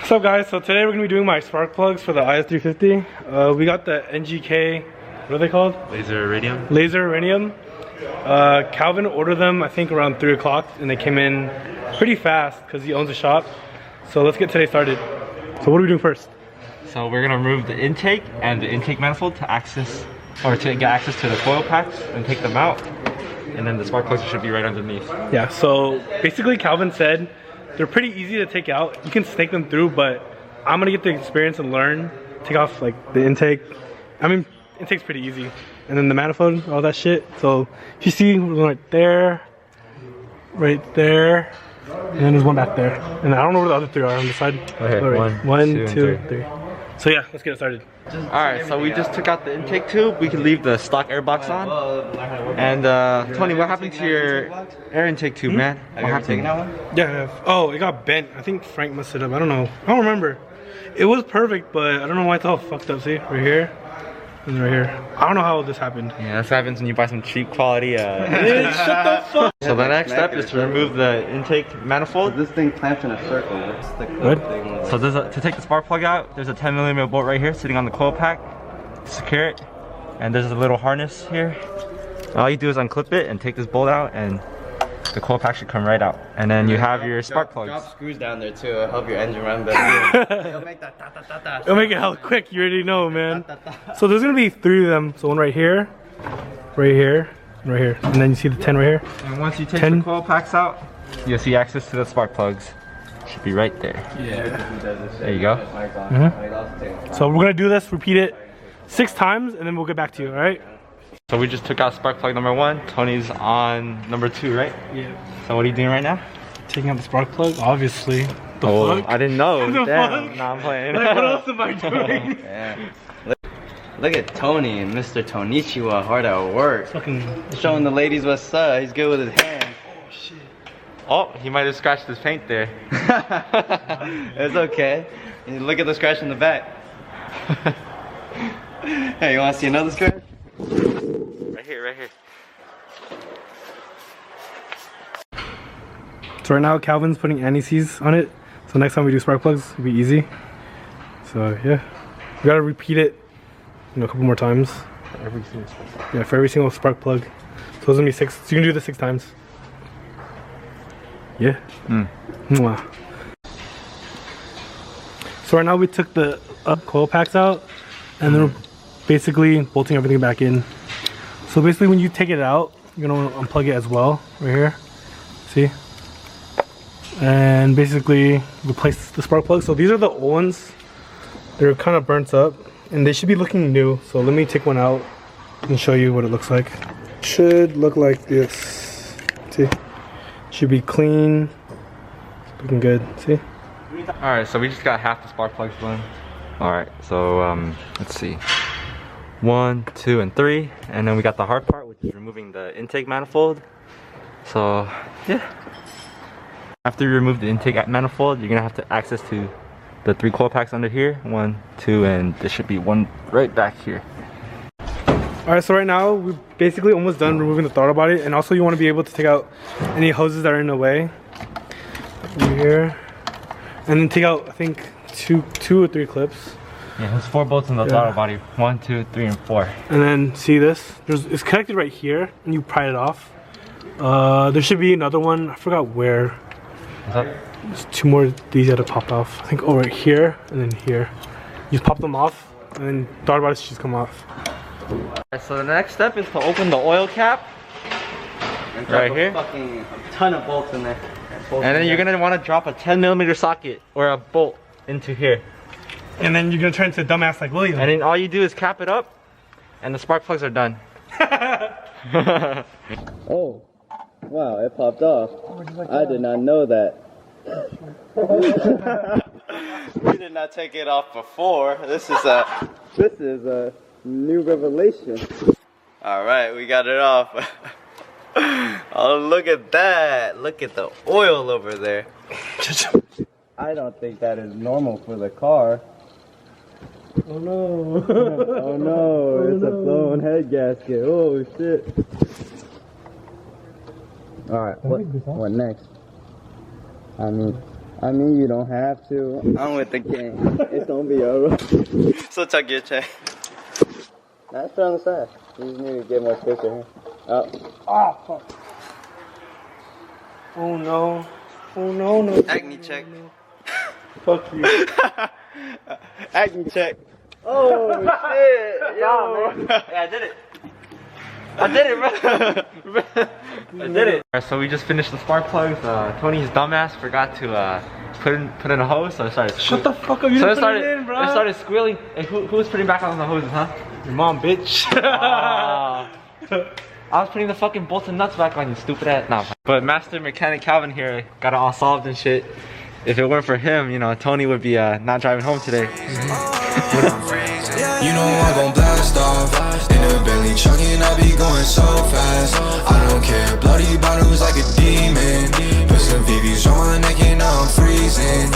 What's up guys? So today we're going to be doing my spark plugs for the IS350. We got the NGK, what are they called? Laser Iridium. Laser Iridium. Calvin ordered them I think around 3 o'clock and they came in pretty fast because he owns a shop. So let's get today started. So what are we doing first? So we're going to remove the intake and the intake manifold to access, or to get access to the coil packs and take them out. And then the spark plugs should be right underneath. Yeah, so basically Calvin said they're pretty easy to take out. You can snake them through, but I'm gonna get the experience and learn. Take off like the intake. I mean, intake's pretty easy. And then the manifold, all that shit. So if you see right there, and then there's one back there. And I don't know where the other 3 are on the side. Okay, right. One, two, three. So yeah, let's get started. Alright, so we just took out the intake tube. We can leave the stock air box on. And Tony, what happened to your air intake tube, man? What happened? Yeah, I have. Oh, it got bent. I think Frank messed it up. I don't know. I don't remember. It was perfect, but I don't know why it's all fucked up. See, right here and right here. I don't know how this happened. Yeah, this happens when you buy some cheap quality. Shut the fuck. So the next step is to remove the intake manifold. This thing clamps in a circle. What? So to take the spark plug out, there's a 10mm bolt right here sitting on the coil pack. Secure it. And there's a little harness here. All you do is unclip it and take this bolt out, and the coil pack should come right out. And then you have your spark plugs. Drop screws down there too. It'll help your engine run better. It'll make that ta-ta-ta-ta. It'll make it hell quick. You already know, man. So there's gonna be 3 of them. So one right here, right here, and right here. And then you see the 10 right here. And once you take the coil packs out, you'll see access to the spark plugs. Should be right there. Yeah. There you go. So we're gonna do this, repeat it 6 times, and then we'll get back to you, all right? So we just took out spark plug number 1. Tony's on number 2, right? Yeah. So what are you doing right now? Taking out the spark plug, obviously. The fuck? I didn't know. The Damn. fuck? Nah, I'm playing. Like, what else am I doing? Yeah. Look at Tony and Mr. Tonichiwa hard at work. Fucking showing the ladies what's up. He's good with his hands. Oh shit. Oh, he might have scratched his paint there. It's okay. You look at the scratch in the back. Hey, you want to see another scratch? Right here. So right now Calvin's putting anti-seize on it. So next time we do spark plugs, it'll be easy. So yeah, we gotta repeat it, a couple more times. For every single spark plug. Yeah, for every single spark plug. So those gonna be 6. So you can do this 6 times. Yeah. Mwah. So right now we took the coil packs out, and then we're basically bolting everything back in. So basically when you take it out, you're gonna unplug it as well, right here. See? And basically replace the spark plug. So these are the old ones. They're kind of burnt up and they should be looking new. So let me take one out and show you what it looks like. Should look like this. See? Should be clean. Looking good. See? Alright, so we just got half the spark plugs done. Alright, so let's see. 1, 2, and 3. And then we got the hard part, which is removing the intake manifold. So yeah. After you remove the intake manifold, you're gonna have to access to the 3 coil packs under here. 1, 2, and there should be one right back here. Alright, so right now we're basically almost done removing the throttle body, and also you want to be able to take out any hoses that are in the way. Over here. And then take out, I think, two or 3 clips. Yeah, there's 4 bolts in the throttle body. 1, 2, 3, and 4. And then see this? It's connected right here, and you pry it off. There should be another one. I forgot where. There's 2 more these that have popped off. I think right here and then here. You just pop them off, and then throttle bodies should just come off. Alright, so the next step is to open the oil cap. Right here. Fucking a ton of bolts in there. And then you're gonna want to drop a 10mm socket or a bolt into here. And then you're gonna turn into a dumbass like William. And then all you do is cap it up, and the spark plugs are done. Oh, wow, it popped off. I did not know that. We did not take it off before. This is a new revelation. All right, we got it off. Oh, look at that. Look at the oil over there. I don't think that is normal for the car. Oh no. Oh no, it's a blown head gasket. Oh shit. Alright, what next? I mean, I mean, you don't have to. I'm with the game. It's gonna be alright. So tuck your chain. Nice put on the side. You just need to get more space here. Oh. Oh, fuck. Oh no. Oh no, no. Acne check. No. Fuck you. Acne check. Oh shit. Yo. Yeah, I did it. I did it, bro. I did it. Alright, so we just finished the spark plugs. Tony's dumbass forgot to put in a hose, so it started. Shut the fuck up, you didn't put it in, bro. It started squealing. Hey, who was putting back on the hoses, huh? Your mom, bitch. I was putting the fucking bolts and nuts back on, you stupid ass. Nah. But Master Mechanic Calvin here got it all solved and shit. If it weren't for him, you know, Tony would be not driving home today. You know I'm gon' blast off. In the Bentley chugging, I be going so fast. I don't care, bloody bottles like a demon. Put some VVs on my neck and now I'm freezing.